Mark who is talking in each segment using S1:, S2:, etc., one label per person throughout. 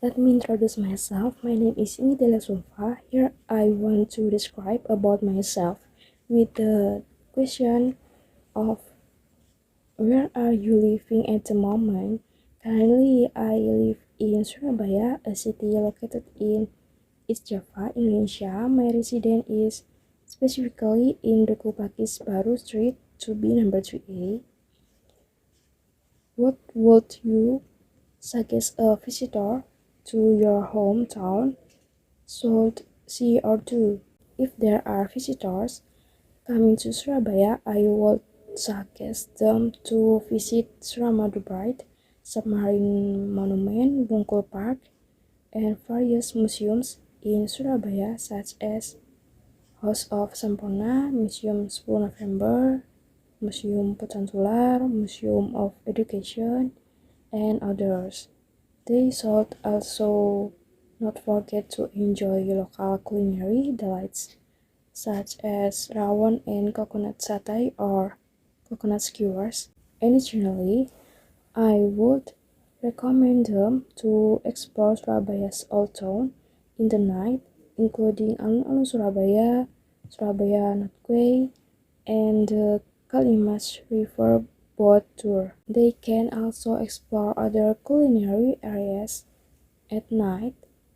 S1: Let me introduce myself. My name is Inidela Sulfa. Here I want to describe about myself with the question of where are you living at the moment? Currently, I live in Surabaya, a city located in East Java, Indonesia. My residence is specifically in Duku Pakis Baru Street to be number 3A. What would you suggest a visitor to your hometown should see or do? If there are visitors coming to Surabaya, I would suggest them to visit Suramadu Bride, Submarine Monument, Bungkul Park, and various museums in Surabaya such as House of Sampurna, Museum 10 November, Museum Pecantular, Museum of Education, and others. They should also not forget to enjoy local culinary delights such as rawon and coconut satay or coconut skewers. Additionally, I would recommend them to explore Surabaya's old town in the night, including alun-alun Surabaya, Surabaya Northway, and the Kalimas River boat tour. They can also explore other culinary areas at night,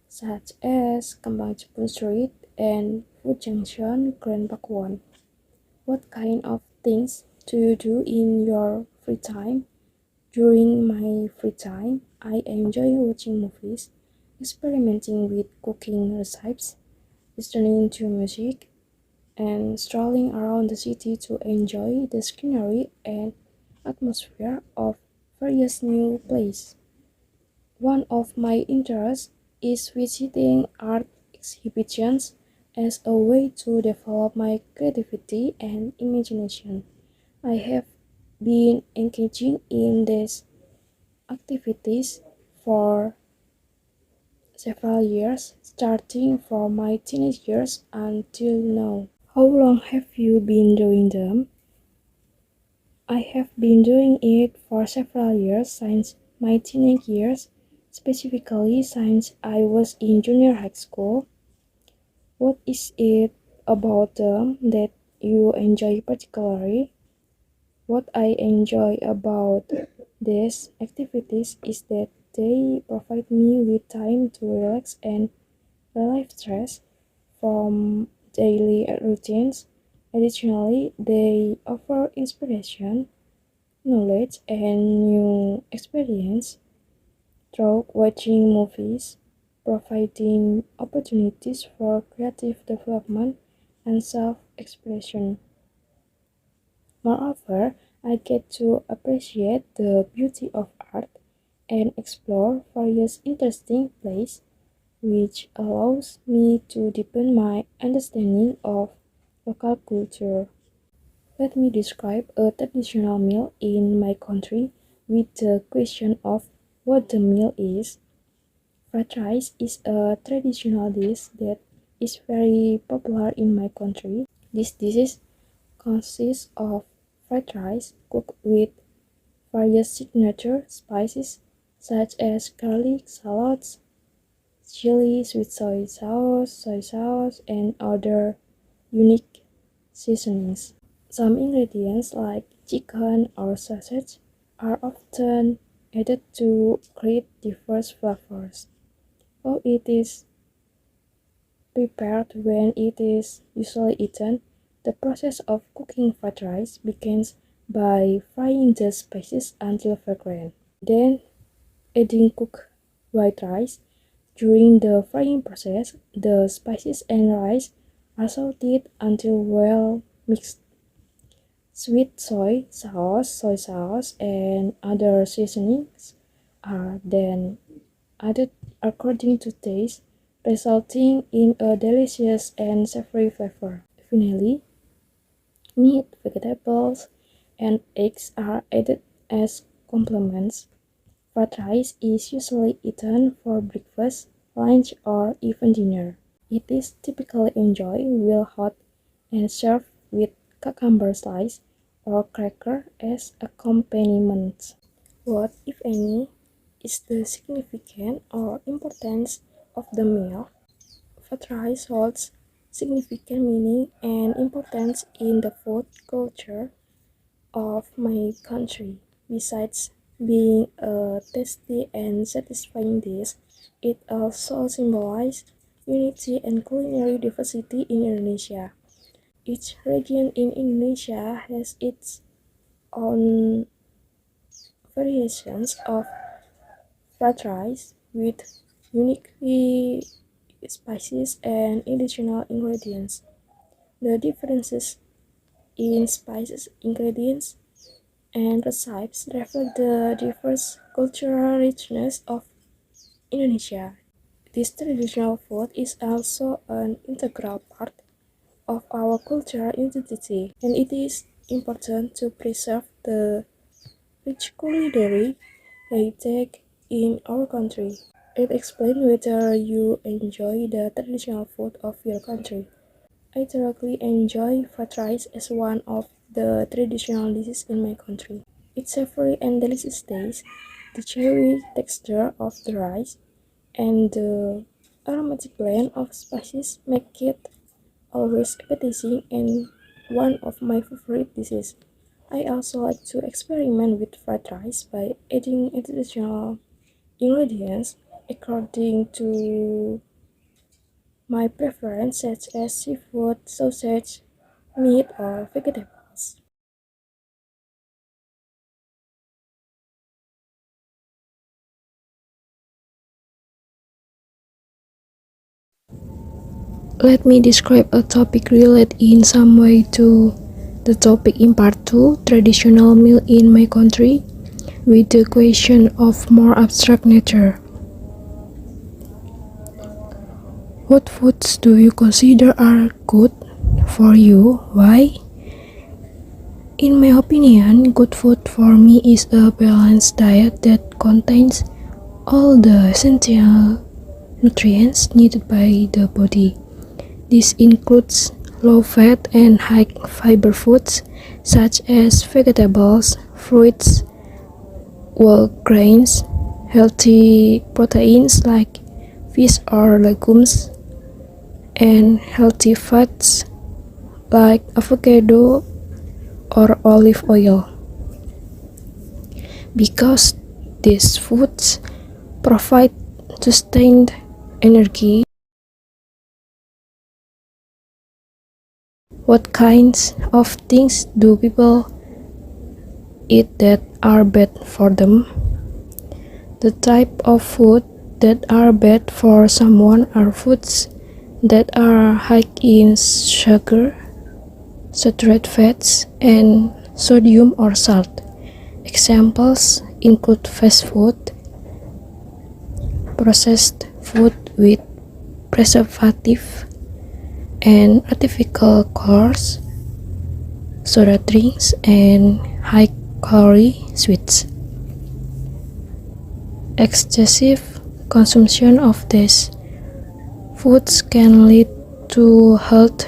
S1: such as Kembang Jepun Street and Food Junction Grand Pakuan. What kind of things do you do in your free time? During my free time, I enjoy watching movies, experimenting with cooking recipes, listening to music, and strolling around the city to enjoy the scenery and atmosphere of various new places. One of my interests is visiting art exhibitions as a way to develop my creativity and imagination. I have been engaging in these activities for several years, starting from my teenage years until now. How long have you been doing them? I have been doing it for several years since my teenage years, specifically since I was in junior high school. What is it about them that you enjoy particularly? What I enjoy about these activities is that they provide me with time to relax and relieve stress from daily routines. Additionally, they offer inspiration, knowledge, and new experience through watching movies, providing opportunities for creative development and self-expression. Moreover, I get to appreciate the beauty of art and explore various interesting places, which allows me to deepen my understanding of local culture. Let me describe a traditional meal in my country with the question of what the meal is. Fried rice is a traditional dish that is very popular in my country. This dish consists of fried rice cooked with various signature spices such as garlic, shallots, chili, sweet soy sauce, and other unique seasonings. Some ingredients like chicken or sausage are often added to create diverse flavors. How it is prepared when it is usually eaten, the process of cooking fried rice begins by frying the spices until fragrant. Then adding cooked white rice. During the frying process, the spices and rice are sauteed until well mixed. Sweet soy sauce, and other seasonings are then added according to taste, resulting in a delicious and savory flavor. Finally, meat, vegetables, and eggs are added as complements. Fried rice is usually eaten for breakfast, lunch, or even dinner. It is typically enjoyed while hot and served with cucumber slice or cracker as accompaniments. What, if any, is the significance or importance of the meal. Fried rice holds significant meaning and importance in the food culture of my country. Besides being a tasty and satisfying dish, it also symbolizes unity and culinary diversity in Indonesia. Each region in Indonesia has its own variations of fried rice with uniquely spices and additional ingredients. The differences in spices, ingredients, and recipes reflect the diverse cultural richness of Indonesia. This traditional food is also an integral part of our cultural identity, and it is important to preserve the rich culinary heritage in our country. It explains whether you enjoy the traditional food of your country. I thoroughly enjoy fried rice as one of the traditional dishes in my country. Its savory and delicious taste, the chewy texture of the rice, and the aromatic blend of spices make it always appetizing and one of my favorite dishes. I also like to experiment with fried rice by adding additional ingredients according to my preference such as seafood, sausage, meat, or vegetables. Let me describe a topic related in some way to the topic in part 2, traditional meal in my country, with the question of more abstract nature. What foods do you consider are good for you? Why? In my opinion, good food for me is a balanced diet that contains all the essential nutrients needed by the body. This includes low-fat and high-fiber foods such as vegetables, fruits, whole grains, healthy proteins like fish or legumes, and healthy fats like avocado or olive oil. Because these foods provide sustained energy. What kinds of things do people eat that are bad for them? The type of food that are bad for someone are foods that are high in sugar, saturated fats, and sodium or salt. Examples include fast food, processed food with preservative and artificial colors, soda drinks, and high-calorie sweets. Excessive consumption of these foods can lead to health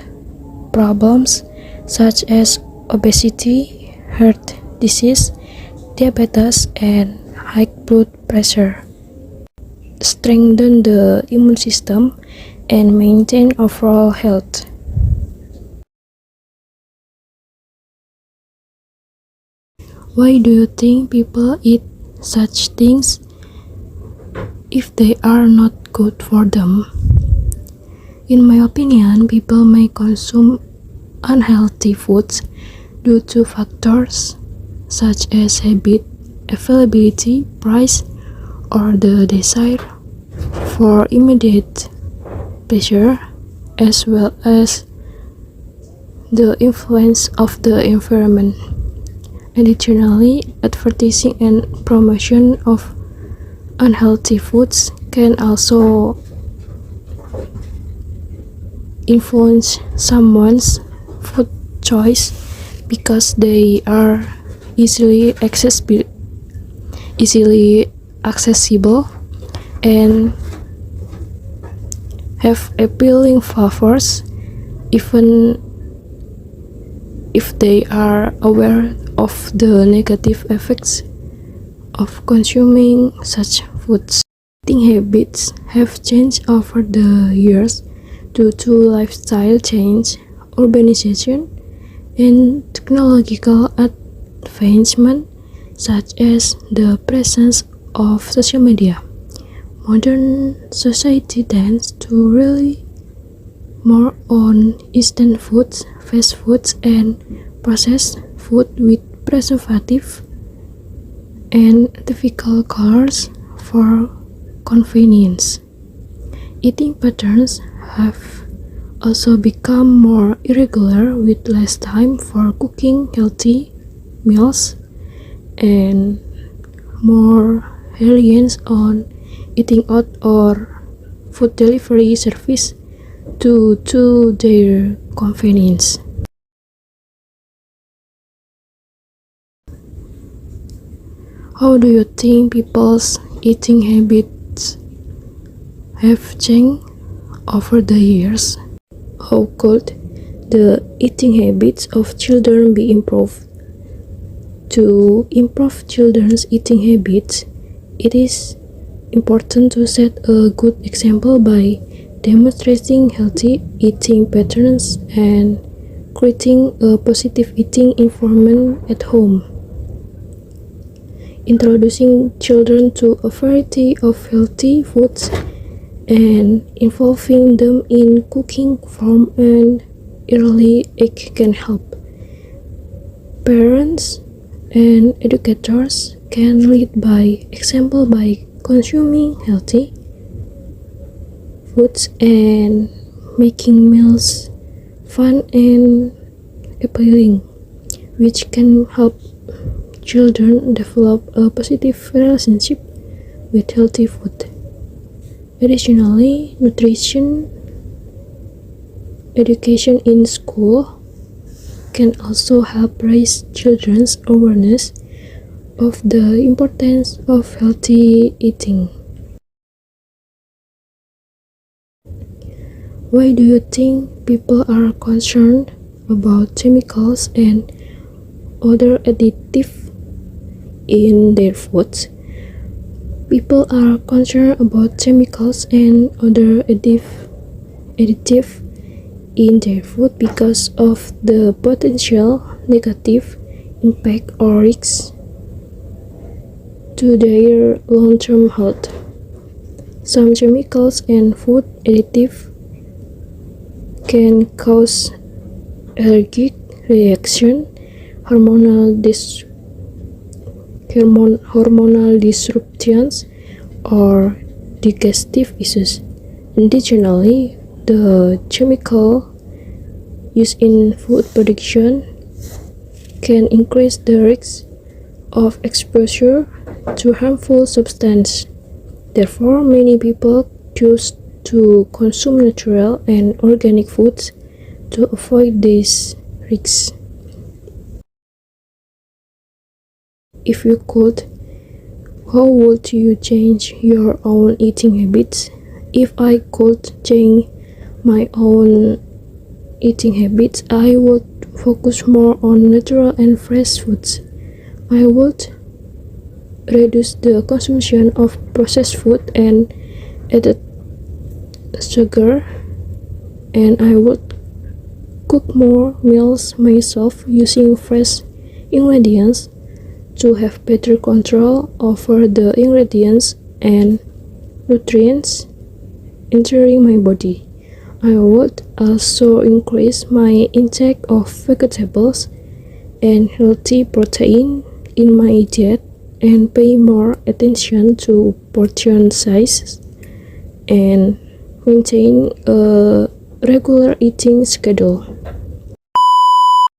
S1: problems such as obesity, heart disease, diabetes, and high blood pressure. Strengthen the immune system and maintain overall health. Why do you think people eat such things if they are not good for them? In my opinion, people may consume unhealthy foods due to factors such as habit, availability, price, or the desire for immediate pleasure, as well as the influence of the environment. Additionally, advertising and promotion of unhealthy foods can also influence someone's food choice because they are easily accessible and have appealing flavors, even if they are aware of the negative effects of consuming such foods. Eating habits have changed over the years due to lifestyle change, urbanization, and technological advancement, such as the presence of social media. Modern society tends to rely more on instant foods, fast foods, and processed food with preservative and artificial colors for convenience. Eating patterns have also become more irregular with less time for cooking healthy meals and more reliance on eating out or food delivery service due to their convenience. How do you think people's eating habits have changed over the years? How could the eating habits of children be improved? To improve children's eating habits, it is important to set a good example by demonstrating healthy eating patterns and creating a positive eating environment at home. Introducing children to a variety of healthy foods and involving them in cooking from an early age can help. Parents and educators can lead by example by consuming healthy foods and making meals fun and appealing, which can help children develop a positive relationship with healthy food. Additionally, nutrition education in school can also help raise children's awareness of the importance of healthy eating. Why do you think people are concerned about chemicals and other additives in their foods? People are concerned about chemicals and other additives in their food because of the potential negative impact or risks to their long-term health. Some chemicals and food additives can cause allergic reaction, hormonal disruptions, or digestive issues. Additionally, the chemical used in food production can increase the risk of exposure to harmful substances. Therefore, many people choose to consume natural and organic foods to avoid these risks. If you could, how would you change your own eating habits? If I could change my own eating habits, I would focus more on natural and fresh foods. I would reduce the consumption of processed food and added sugar, and I would cook more meals myself using fresh ingredients to have better control over the ingredients and nutrients entering my body. I would also increase my intake of vegetables and healthy protein in my diet and pay more attention to portion size and maintain a regular eating schedule.